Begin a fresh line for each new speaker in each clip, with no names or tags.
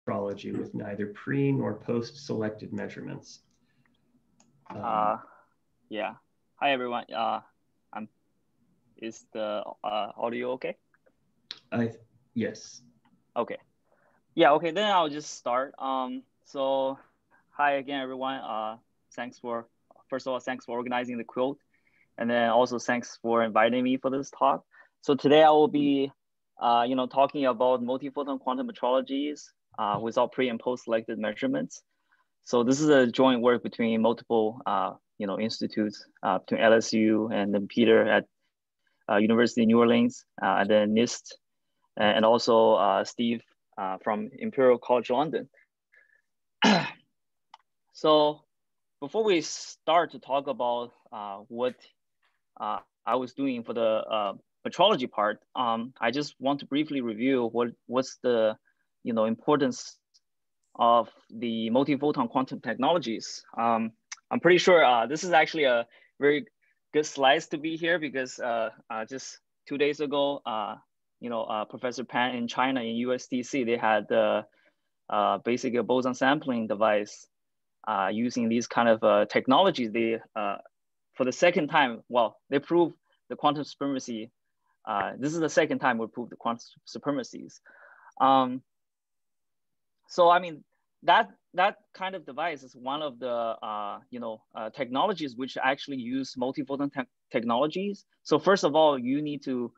metrology with neither pre nor post-selected measurements.
Yeah. Hi everyone. Is the audio okay?
Yes.
Okay. Yeah. Okay. Then I'll just start. So, hi again, everyone. First of all, thanks for organizing the quilt, and then also thanks for inviting me for this talk. So today I will be, talking about multiphoton quantum metrologies without pre and post selected measurements. So this is a joint work between multiple, institutes, between LSU and then Peter at University of New Orleans, and then NIST, and also Steve from Imperial College London. So before we start to talk about what I was doing for the metrology part, I just want to briefly review what's the importance of the multiphoton quantum technologies. I'm pretty sure this is actually a very good slides to be here because just 2 days ago, Professor Pan in China in USDC, they had basically a boson sampling device using these kind of technologies. They, for the second time, they proved the quantum supremacy. This is the second time we proved the quantum supremacies. So I mean, that kind of device is one of the technologies which actually use multiphoton technologies. So first of all, you need to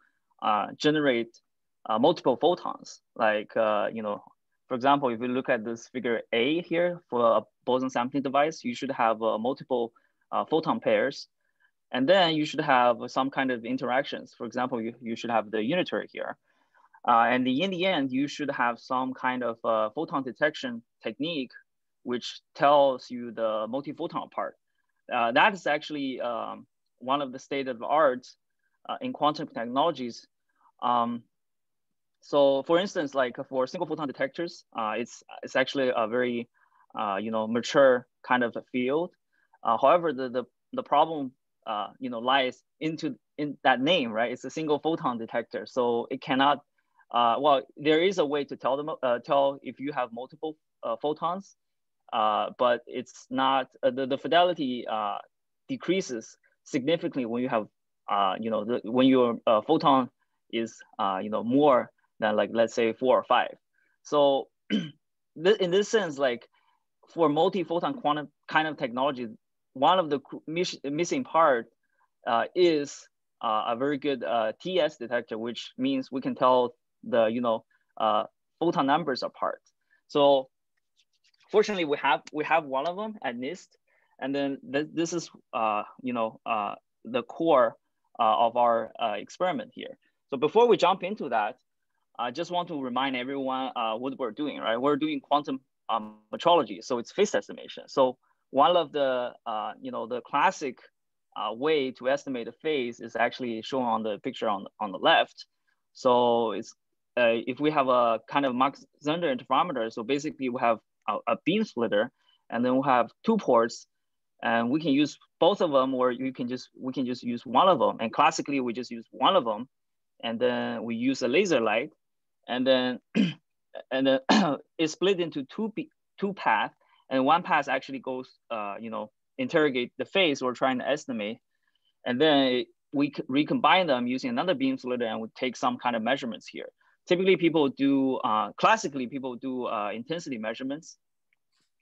generate multiple photons. Like for example, if you look at this figure A here for a boson sampling device, you should have multiple photon pairs, and then you should have some kind of interactions. For example, you should have the unitary here. And in the end, you should have some kind of photon detection technique, which tells you the multiphoton part. That is actually one of the state of the art in quantum technologies. So for instance, like for single photon detectors, it's actually a very mature kind of a field. However, the problem lies in that name, right? It's a single photon detector, so it cannot. There is a way to tell if you have multiple photons, but it's not the fidelity decreases significantly when you have when your photon is more than, like, let's say 4 or 5. So in this sense, like for multi-photon quantum kind of technology, one of the missing part is a very good TS detector, which means we can tell the photon numbers apart. So fortunately, we have one of them at NIST, and then this is the core of our experiment here. So before we jump into that, I just want to remind everyone what we're doing. Right, we're doing quantum metrology, so it's phase estimation. So one of the the classic way to estimate a phase is actually shown on the picture on the left. So it's if we have a kind of Mach-Zehnder interferometer, so basically we have a beam splitter, and then we have 2 ports, and we can use both of them, or we can just use one of them. And classically, we just use one of them, and then we use a laser light, and then it's split into two paths, and one path actually goes interrogate the phase we're trying to estimate, and then we recombine them using another beam splitter, and we take some kind of measurements here. Typically, people do classically people do intensity measurements,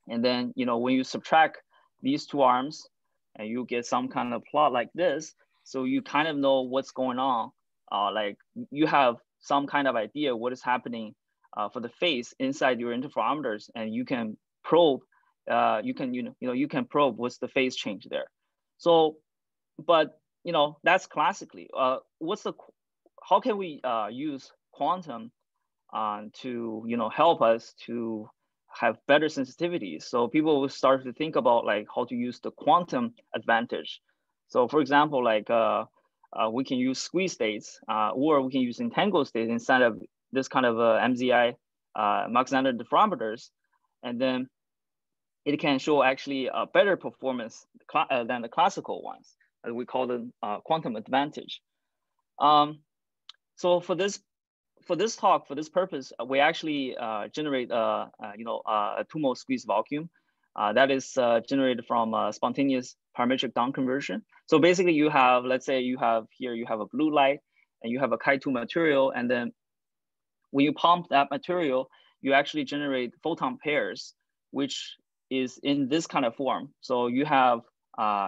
and then when you subtract these 2 arms, and you get some kind of plot like this, so you kind of know what's going on. Like you have some kind of idea what is happening for the phase inside your interferometers, and you can probe. You can probe what's the phase change there. So, but that's classically. How can we use quantum to help us to have better sensitivities? So people will start to think about like how to use the quantum advantage. So for example, like we can use squeeze states, or we can use entangled states instead of this kind of MZI Mach-Zehnder interferometers, and then it can show actually a better performance than the classical ones. We call them quantum advantage. So for for this talk, for this purpose, we actually generate a two-mode squeeze vacuum that is generated from spontaneous parametric down conversion. So basically, you have, let's say, you have a blue light, and you have a Chi2 material, and then when you pump that material, you actually generate photon pairs, which is in this kind of form. So you have,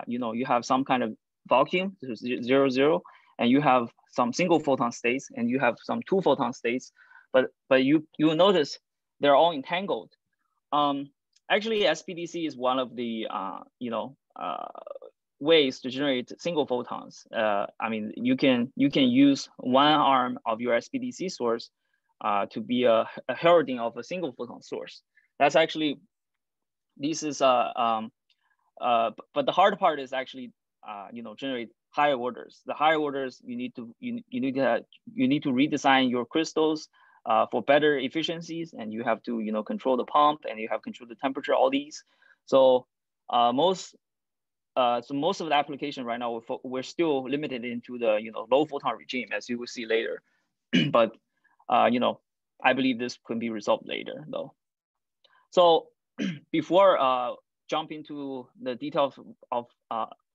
you have some kind of vacuum, 0, 0, and you have some single photon states, and you have some 2 photon states, but you will notice they're all entangled. Actually, SPDC is one of the ways to generate single photons. I mean, you can use one arm of your SPDC source to be a heralding of a single photon source. That's actually, this is but the hard part is actually generate higher orders. The higher orders, you need to redesign your crystals for better efficiencies, and you have to control the pump, and you have control the temperature, all these. So most of the application right now, we're still limited into the low photon regime, as you will see later. But I believe this can be resolved later though. So before jump into the details of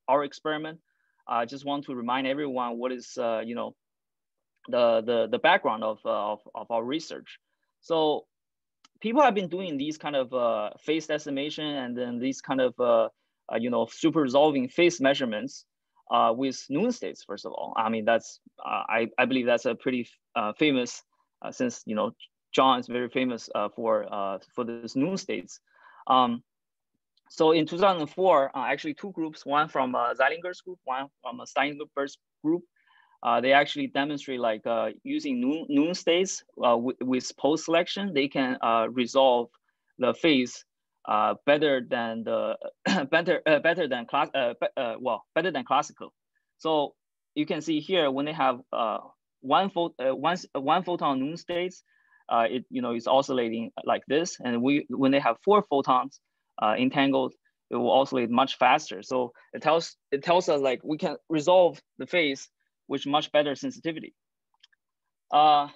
our experiment, I just want to remind everyone what is the background of our research. So people have been doing these kind of phase decimation, and then these kind of super resolving phase measurements with Noon states. First of all, I mean, that's I believe that's a pretty famous, since John is very famous for this Noon states. So in 2004, actually 2 groups, one from Zeilinger's group, one from Steinberg's group, they actually demonstrate like using Noon states with post selection, they can resolve the phase better than the better than classical. So you can see here when they have one photon Noon states, it's oscillating like this, and when they have 4 photons entangled, it will oscillate much faster. So it tells us like we can resolve the phase with much better sensitivity. That's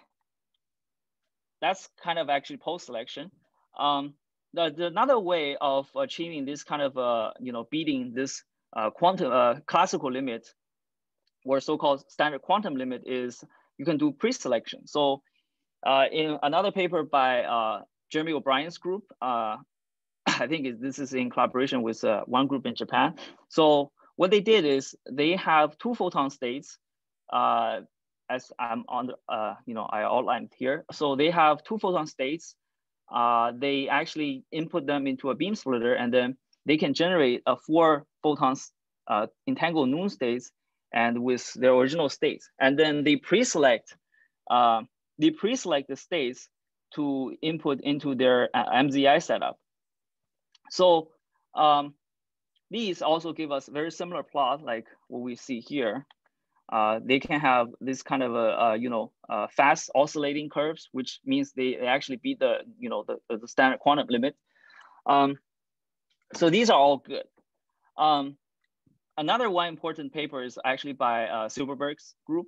kind of actually post selection. Another way of achieving this kind of beating this quantum classical limit, or so-called standard quantum limit, is you can do pre-selection. So in another paper by Jeremy O'Brien's group, I think this is in collaboration with one group in Japan. So what they did is they have 2 photon states, as I'm on the, I outlined here. So they have 2 photon states. They actually input them into a beam splitter, and then they can generate 4 photons entangled Noon states, and with their original states. And then they pre-select the states to input into their MZI setup. So these also give us very similar plot like what we see here. They can have this kind of fast oscillating curves, which means they actually beat the the standard quantum limit. So these are all good. Another one important paper is actually by Silverberg's group.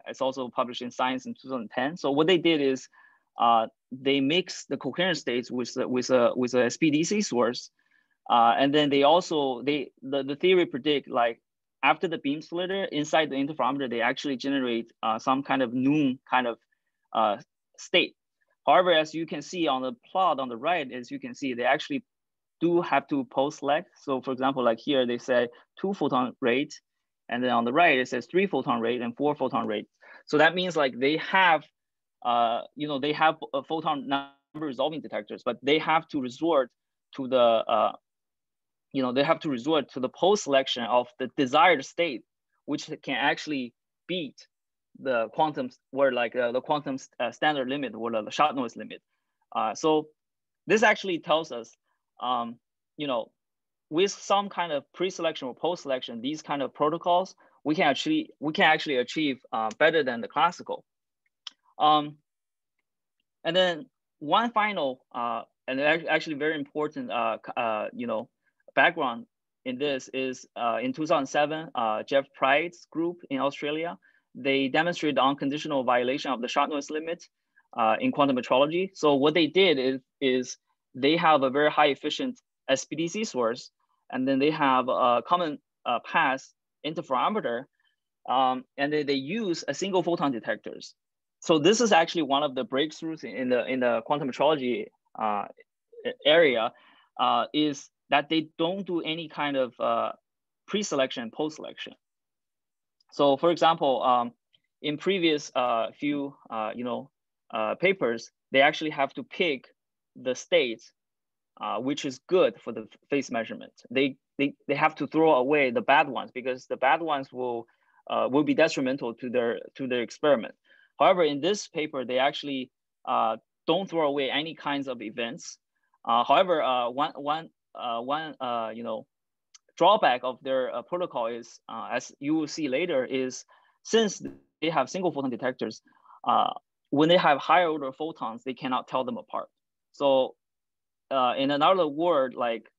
It's also published in Science in 2010. So what they did is they mix the coherent states with a SPDC source, and then they also the theory predict like after the beam splitter inside the interferometer, they actually generate some kind of Noon kind of state. However, as you can see on the plot on the right, as you can see, they actually do have to post-select. So for example, like here, they say 2 photon rate, and then on the right, it says 3 photon rate and 4 photon rate. So that means like they have, they have a photon-number-resolving detectors, but they have to resort to the, post-selection of the desired state, which can actually beat the quantum, or like the quantum standard limit, or the shotnoise limit. So this actually tells us, with some kind of pre-selection or post-selection, these kind of protocols, we can actually achieve better than the classical. And then one final and actually very important background in this is in 2007, Jeff Pride's group in Australia, they demonstrated the unconditional violation of the shotnoise limit in quantum metrology. So what they did is they have a very high efficient SPDC source, and then they have a common pass interferometer, and then they use a single photon detectors. So this is actually one of the breakthroughs in the quantum metrology area, is that they don't do any kind of pre-selection, post-selection. So for example, in previous few papers, they actually have to pick the state which is good for the phase measurement. They have to throw away the bad ones because the bad ones will be detrimental to their experiment. However, in this paper, they actually don't throw away any kinds of events. However, one drawback of their protocol is, as you will see later, is since they have single photon detectors, when they have higher order photons, they cannot tell them apart. So in another word, like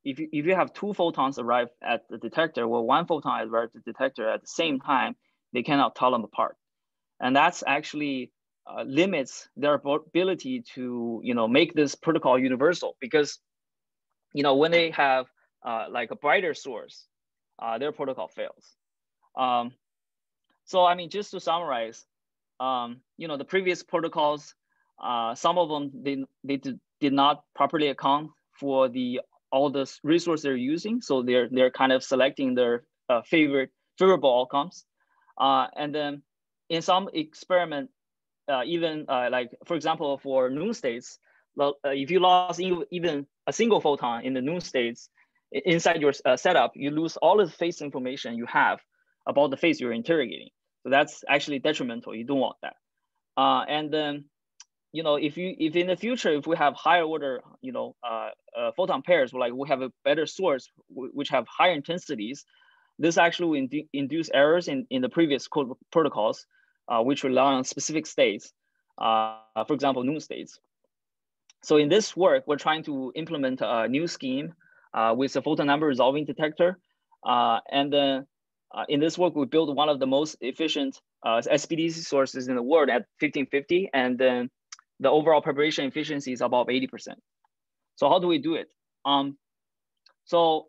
if you have two photons arrive at the detector, well, one photon arrives at the detector at the same time, they cannot tell them apart. And that's actually limits their ability to make this protocol universal, because when they have like a brighter source, their protocol fails. So I mean, just to summarize, the previous protocols, some of them they did not properly account for all the resources they're using, so they're kind of selecting their favorable outcomes, and then in some experiment, even like for example for null states, if you lost even a single photon in the null states inside your setup, you lose all the phase information you have about the phase you're interrogating. So that's actually detrimental. You don't want that. And then, if in the future, if we have higher order, photon pairs, like we have a better source which have higher intensities, this actually will induce errors in the previous protocols, which rely on specific states, for example, null states. So in this work, we're trying to implement a new scheme with a photon-number-resolving detector. And then in this work, we built one of the most efficient SPDC sources in the world at 1550. And then the overall preparation efficiency is above 80%. So how do we do it? So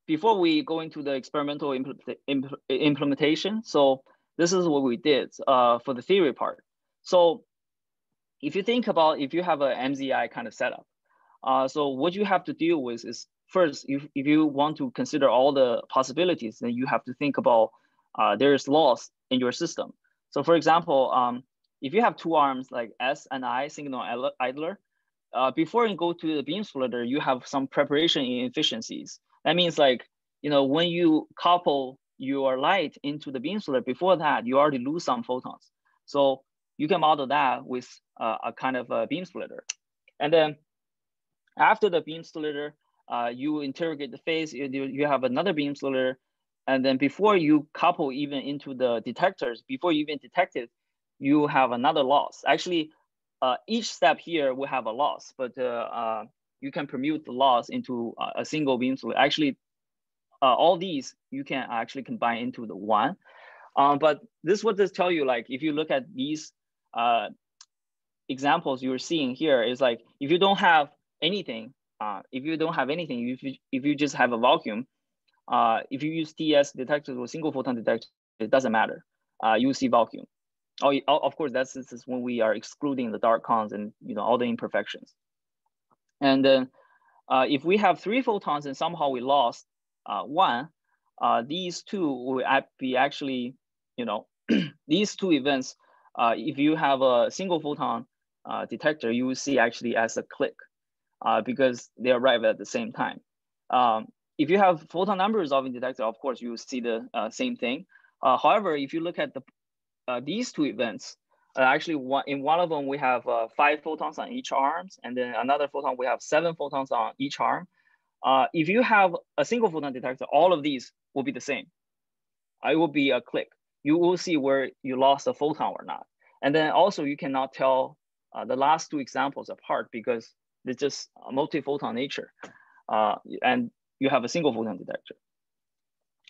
before we go into the experimental implementation, so this is what we did for the theory part. So if you think about, if you have an MZI kind of setup, so what you have to deal with is, first, if you want to consider all the possibilities, then you have to think about there's loss in your system. So for example, if you have two arms like S and I, signal idler, before you go to the beam splitter, you have some preparation inefficiencies. That means like, when you couple your light into the beam splitter, before that, you already lose some photons. So you can model that with a kind of a beam splitter. And then after the beam splitter, you interrogate the phase, you have another beam splitter. And then before you couple even into the detectors, before you even detect it, you have another loss. Actually, each step here will have a loss, but you can permute the loss into a single beam splitter. Actually, all these you can actually combine into the one. But this would just tell you, like, if you look at these examples you're seeing here, is like, if you don't have anything, if you just have a vacuum, if you use TS detectors or single photon detectors, it doesn't matter. You see vacuum. Oh, of course, this is when we are excluding the dark cons and all the imperfections. And then if we have 3 photons and somehow we lost 1, these two will be actually, these two events, if you have a single photon detector, you will see actually as a click because they arrive at the same time. If you have photon-number-resolving detector, of course, you will see the same thing. However, if you look at these two events, actually in one of them, we have 5 photons on each arms, and then another photon, we have 7 photons on each arm. If you have a single photon detector, all of these will be the same. It will be a click. You will see where you lost a photon or not. And then also you cannot tell the last 2 examples apart because it's just a multi-photon nature. And you have a single photon detector.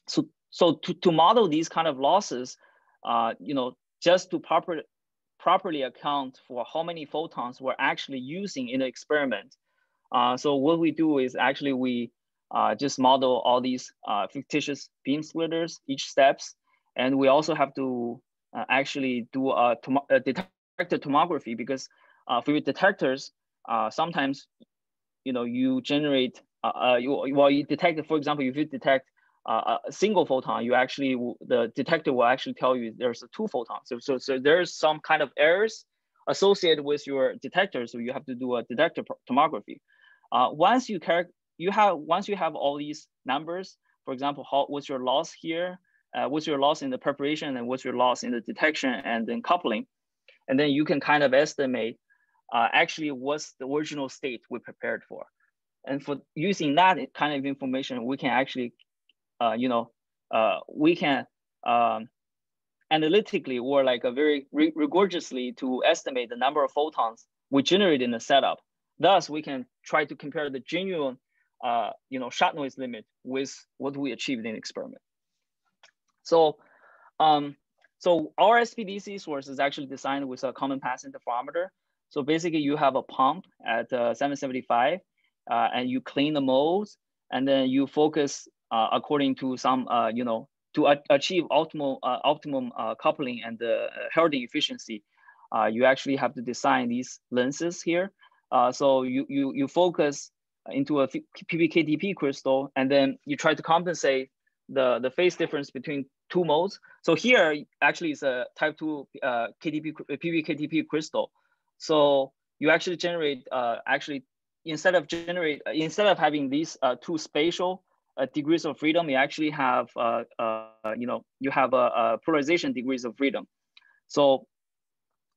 So to model these kind of losses, just to properly account for how many photons we're actually using in the experiment. So what we do is actually we just model all these fictitious beam splitters, each steps. And we also have to actually do a detector tomography, because for your detectors, sometimes, you generate, you detect, for example, if you detect a single photon, the detector will actually tell you there's a 2 photons. So there's some kind of errors associated with your detector, so you have to do a detector tomography. Once you have all these numbers, for example, what's your loss here, what's your loss in the preparation, and what's your loss in the detection and then coupling, and then you can kind of estimate actually what's the original state we prepared for. And for using that kind of information, we can actually, we can analytically or like a very rigorously to estimate the number of photons we generate in the setup. Thus, we can try to compare the genuine, shot noise limit with what we achieved in the experiment. So, so our SPDC source is actually designed with a common pass interferometer. So basically, you have a pump at 775, and you clean the modes, and then you focus according to some, to achieve optimum coupling and heralding efficiency. You actually have to design these lenses here. So you focus into a PBKTP crystal, and then you try to compensate the phase difference between 2 modes. So here actually is a type 2 PBKTP crystal. So you actually generate instead of having these 2 spatial degrees of freedom, you actually have you have a polarization degrees of freedom. So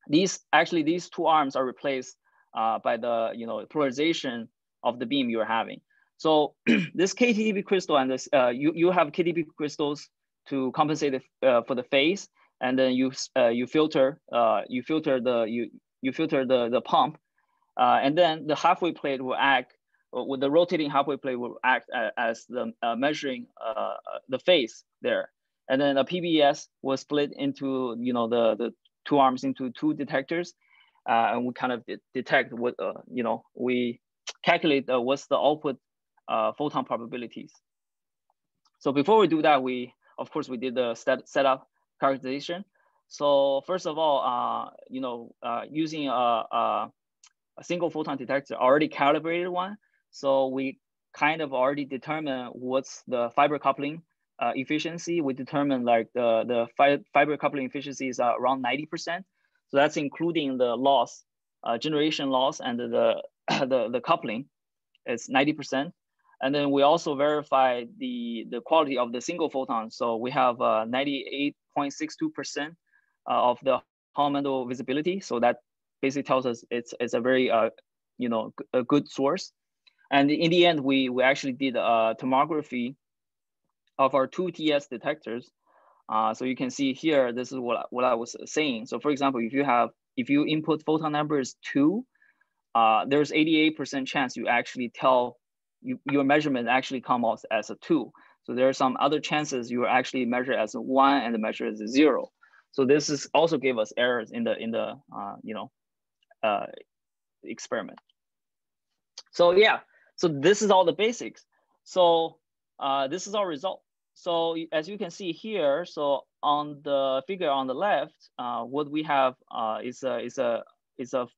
these 2 arms are replaced by the polarization of the beam you're having. So this KTP crystal and this you have KTP crystals to compensate for the phase, and then you filter the pump, and then the halfway plate will act with the rotating halfway plate will act as the measuring the phase there, and then the PBS will split into the 2 arms into 2 detectors, and we kind of detect what we calculate what's the output photon probabilities. So before we do that, of course we did the setup characterization. So first of all, using a single photon detector, already calibrated one. So we kind of already determine what's the fiber coupling efficiency. We determine like the fiber coupling efficiency is around 90%. So that's including the loss, generation loss, and the coupling. It's 90%. And then we also verify the quality of the single photon. So we have 98.62% of the fundamental visibility. So that basically tells us it's a very a good source. And in the end, we actually did a tomography of our 2 TS detectors. So you can see here, this is what I was saying. So for example, if you input photon number is 2, there's 88% chance you actually tell your measurement actually come out as a 2. So there are some other chances you actually measure as a 1 and measure as a 0. So this is also gave us errors in the experiment. So yeah, so this is all the basics. So this is our result. So as you can see here, so on the figure on the left, what we have is a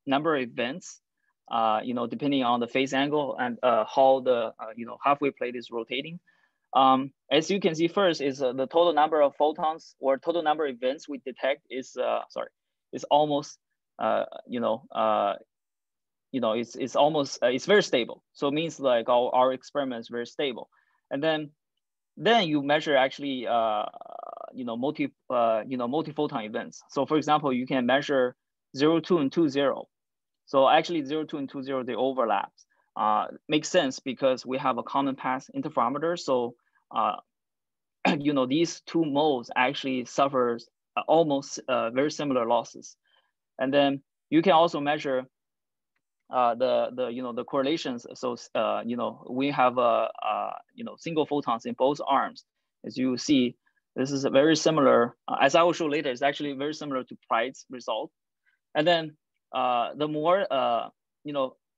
number of events, depending on the phase angle and how the halfway plate is rotating. As you can see, first is the total number of photons or total number of events we detect is almost it's almost it's very stable. So it means like our experiment is very stable. And then you measure actually multiphoton events. So for example, you can measure 0, 2, and 2, 0. So actually 0, 2, and 2, 0, they overlap. Makes sense because we have a common pass interferometer. So these 2 modes actually suffers almost very similar losses. And then you can also measure the correlations. So we have single photons in both arms. As you see, This is a very similar, as I will show later, it's actually very similar to Pride's result. And then the more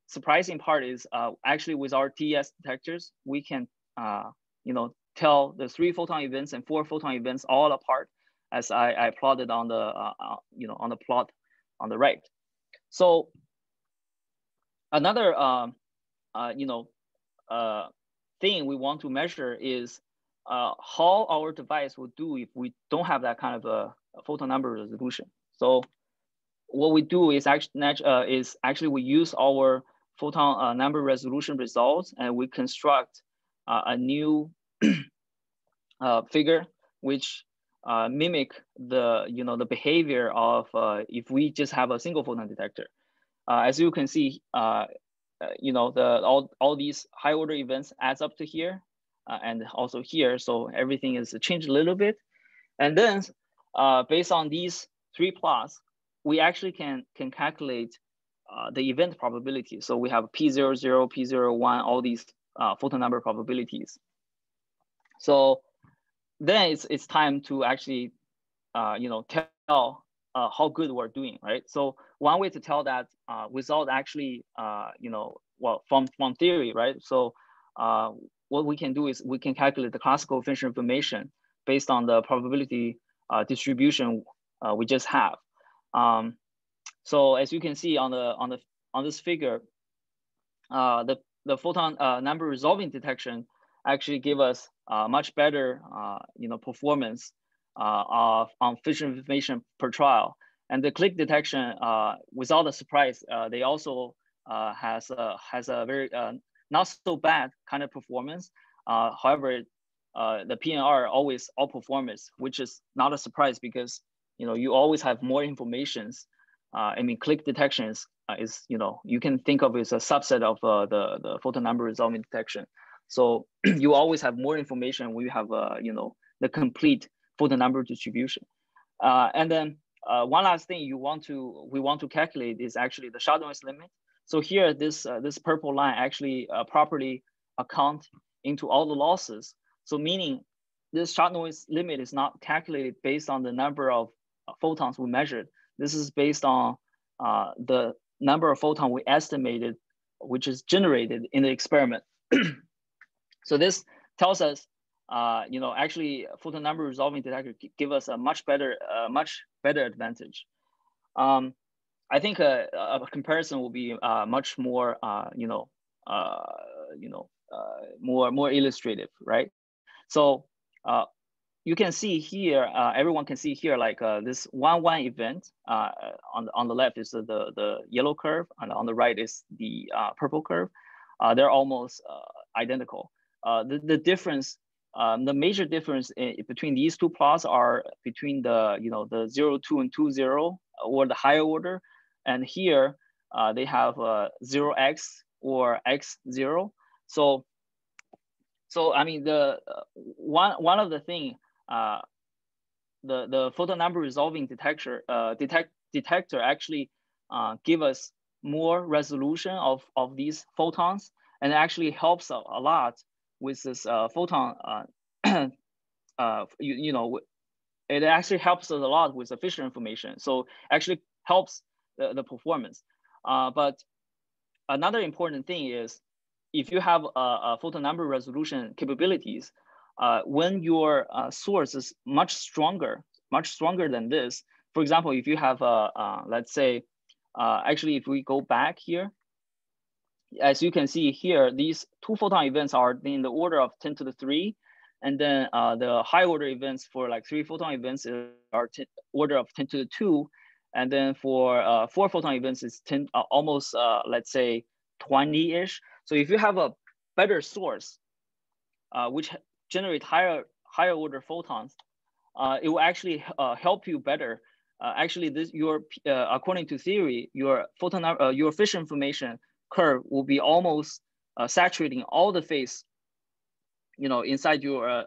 surprising part is actually with our TES detectors, we can tell the 3 photon events and 4 photon events all apart, as I plotted on the on the plot on the right. So another thing we want to measure is how our device will do if we don't have that kind of a photon number resolution. So what we do is actually we use our photon number resolution results, and we construct a new figure which mimic the the behavior of if we just have a single photon detector. As you can see, all these high order events adds up to here, and also here. So everything is changed a little bit, and then based on these 3 plots, we actually can calculate the event probability. So we have P00, P01, all these photon number probabilities. So then it's time to actually tell how good we're doing, right? So one way to tell that without actually from theory, right? So what we can do is we can calculate the classical coefficient information based on the probability distribution we just have. So as you can see on this figure, the photon number resolving detection actually give us much better performance on fission information per trial. And the click detection, without a surprise, they also has a very not so bad kind of performance. However, the PNR always outperforms, which is not a surprise because you always have more informations. I mean, click detections is you can think of it as a subset of the photon number resolving detection. So you always have more information when you have the complete photon number distribution. And then one last thing we want to calculate is actually the shotnoise limit. So here, this purple line actually properly account into all the losses. So meaning this shotnoise limit is not calculated based on the number of photons we measured. This is based on the number of photons we estimated, which is generated in the experiment. So this tells us, actually photon number resolving detector give us a much better advantage. I think a comparison will be much more, more illustrative, right? So you can see here, everyone can see here, like this 1-1 event on the left is the yellow curve, and on the right is the purple curve. They're almost identical. The difference, the major difference between these 2 plots are between the the 0, 2, and 2, 0, or the higher order, and here they have 0x or x0. So I mean the one of the thing the photon number resolving detector actually give us more resolution of these photons, and it actually helps a lot with this photon. It actually helps us a lot with the fission information. So actually helps the performance. But another important thing is, if you have a photon number resolution capabilities, when your source is much stronger than this, for example, if you have let's say, actually, if we go back here, as you can see here, these 2 photon events are in the order of 10 to the 3. And then the high order events for like 3 photon events are order of 10 to the 2. And then for 4 photon events, it's 10, almost, let's say 20-ish. So if you have a better source, which generate higher order photons, it will actually help you better. Actually, according to theory, your fission information curve will be almost saturating all the phase, inside your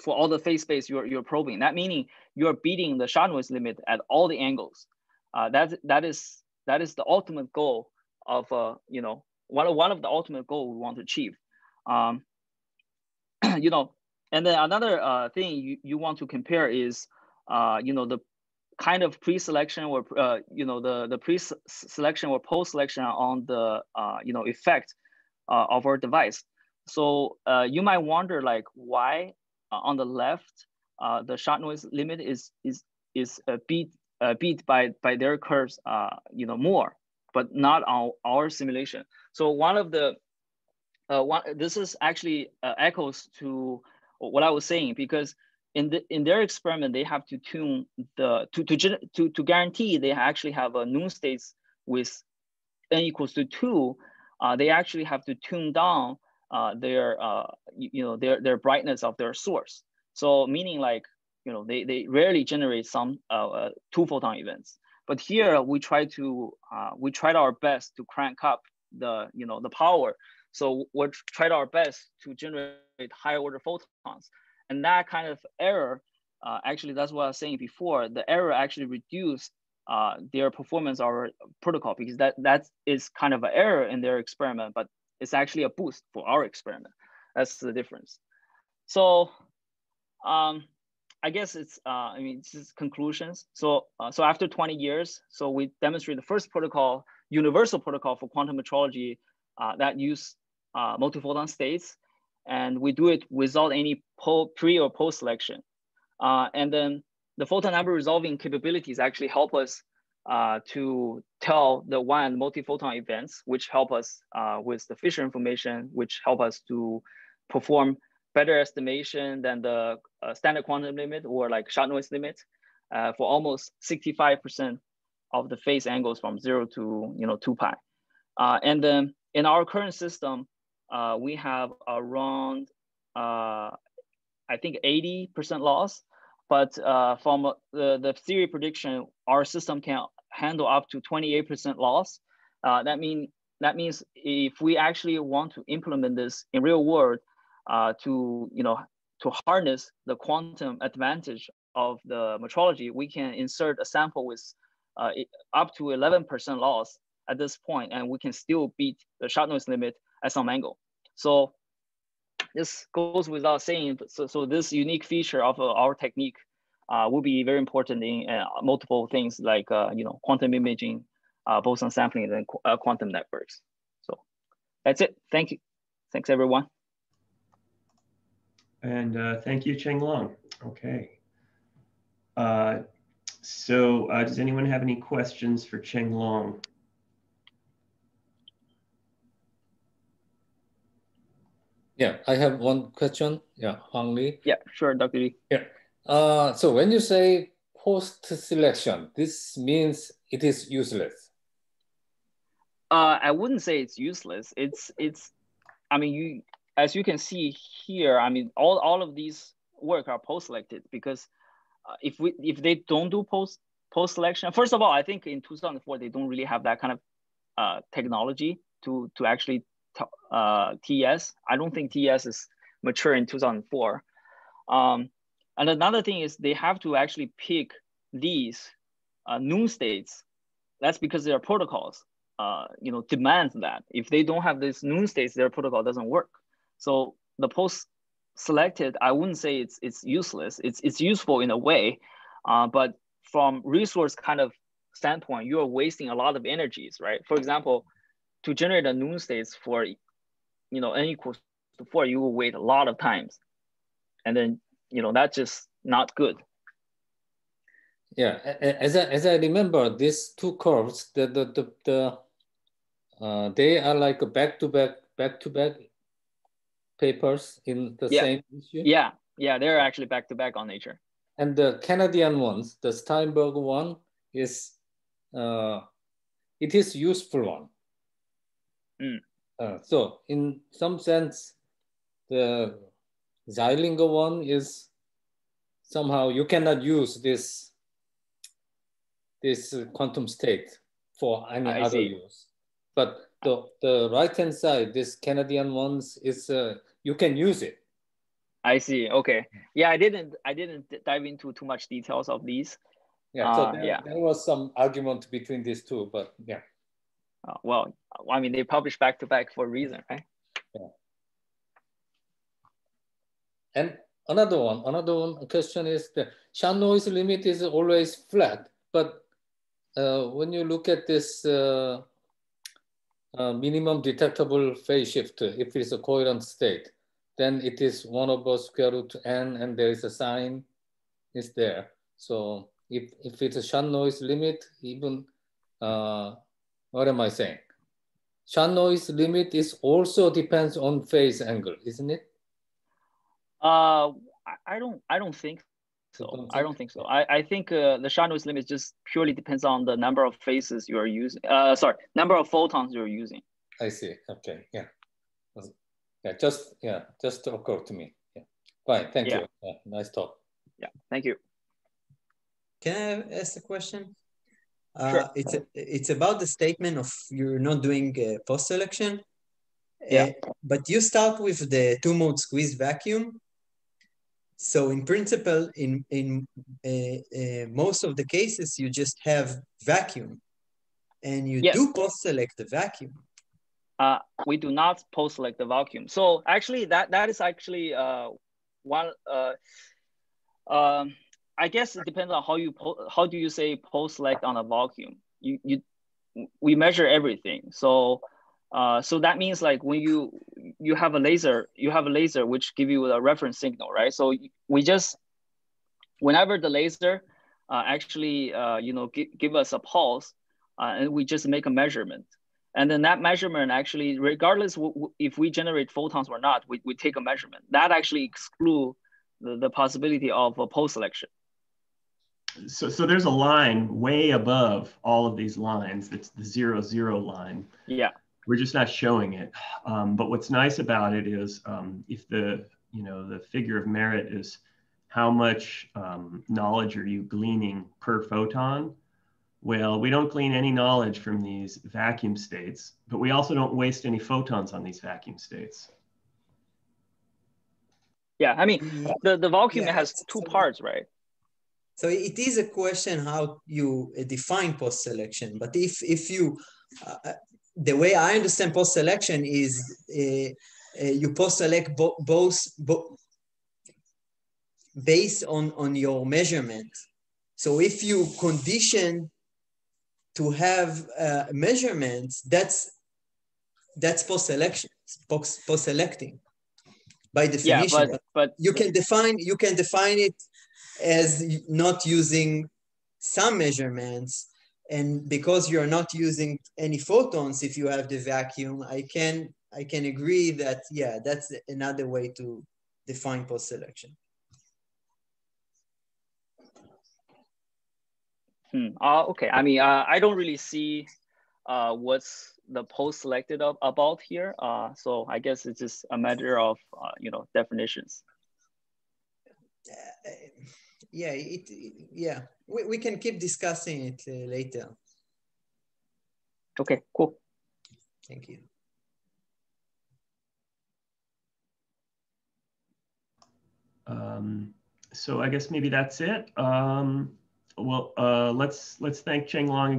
for all the phase space you're probing. That meaning you're beating the shotnoise limit at all the angles. That is the ultimate goal of one of the ultimate goals we want to achieve. And then another thing you want to compare is, the kind of pre-selection or, the pre-selection or post-selection on the, effect of our device. So you might wonder like why on the left, the shot noise limit is beat by their curves, more, but not on our simulation. So one of the, this is actually echoes to what I was saying, because in their experiment, they have to tune to guarantee they actually have a noon states with n equals to 2. They actually have to tune down their brightness of their source. So meaning like, they rarely generate some 2 photon events. But here we tried our best to crank up the power. So we tried our best to generate higher order photons. And that kind of error, actually, that's what I was saying before, the error actually reduced their performance of our protocol, because that is kind of an error in their experiment, but it's actually a boost for our experiment. That's the difference. So I guess it's, it's just conclusions. So after 20 years, so we demonstrated the first protocol, universal protocol for quantum metrology that use multiphoton states. And we do it without any pre or post selection. And then the photon-number-resolving capabilities actually help us to tell the multiphoton events, which help us with the Fisher information, which help us to perform better estimation than the standard quantum limit or like shot noise limit for almost 65% of the phase angles from 0 to 2 pi. And then in our current system, we have around, I think 80% loss, but from the theory prediction, our system can handle up to 28% loss. That means if we actually want to implement this in real world, to harness the quantum advantage of the metrology, we can insert a sample with up to 11% loss at this point, and we can still beat the shot noise limit at some angle. So this goes without saying. So this unique feature of our technique will be very important in multiple things like quantum imaging, boson sampling, and quantum networks. So that's it. Thank you. Thanks everyone.
And thank you, Chenglong. Okay. So does anyone have any questions for Chenglong?
Yeah, I have one question. Yeah, Huang Li.
Yeah, sure, Dr. Li.
Yeah. So when you say post-selection, this means it is useless.
I wouldn't say it's useless. It's. I mean, as you can see here, I mean, all of these work are post-selected, because if they don't do post-selection, first of all, I think in 2004 they don't really have that kind of technology to actually TS. I don't think TS is mature in 2004. And another thing is they have to actually pick these noon states. That's because their protocols demands that. If they don't have these noon states, their protocol doesn't work. So the post-selected, I wouldn't say it's useless. It's useful in a way, but from resource kind of standpoint, you are wasting a lot of energies, right? For example, to generate a noon states for n equals to 4, you will wait a lot of times, and then that's just not good.
Yeah, as I remember, these two curves, they are like a back-to-back papers in the same issue.
Yeah, they're actually back-to-back on Nature.
And the Canadian ones, the Steinberg one is it is useful one. So in some sense, the Zeilinger one is somehow you cannot use this quantum state for any other use. But the right-hand side, this Canadian ones is you can use it.
I see. Okay. Yeah, I didn't dive into too much details of these.
Yeah. So there was some argument between these two, but yeah.
Well, I mean, they publish back to back for a reason, right?
Yeah. And another one question is the shotnoise limit is always flat, but when you look at this minimum detectable phase shift, if it's a coherent state, then it is 1 over square root n, and there is a sign is there. So if it's a shotnoise limit, even what am I saying? Shotnoise limit is also depends on phase angle, isn't it?
I don't think so. I don't think so. I think the shotnoise limit just purely depends on the number of phases you are using. Sorry, number of photons you're using. I
see. Okay. Yeah. Just occurred to me. Yeah. Fine. Thank you. Yeah, nice talk.
Yeah. Thank you.
Can I ask a question?
Sure.
It's about the statement of you're not doing post-selection.
Yeah.
But you start with the two-mode squeeze vacuum. So in principle, in most of the cases, you just have vacuum, and you do post-select the vacuum.
We do not post-select the vacuum. So actually, that is actually one. I guess it depends on how do you say post-select on a vacuum. We measure everything. So so that means like when you have a laser, which give you a reference signal, right? So we just, whenever the laser actually give us a pulse, and we just make a measurement. And then that measurement actually, regardless if we generate photons or not, we take a measurement. That actually excludes the possibility of a post-selection.
So there's a line way above all of these lines. That's the 0, 0 line.
Yeah.
We're just not showing it. But what's nice about it is if the figure of merit is how much knowledge are you gleaning per photon? Well, we don't glean any knowledge from these vacuum states, but we also don't waste any photons on these vacuum states.
Yeah, I mean, the vacuum has two parts, right?
So it is a question how you define post-selection. But if you, the way I understand post-selection is you post-select both based on your measurement. So if you condition to have measurements, that's post-selection, post-selecting by definition.
Yeah, but
you can define it as not using some measurements, and because you're not using any photons, if you have the vacuum, I can agree that that's another way to define post-selection.
Okay, I mean, I don't really see what's the post-selected about here. So I guess it's just a matter of definitions.
We can keep discussing it later.
Okay, cool.
Thank you.
So I guess maybe that's it. Well, let's thank Chenglong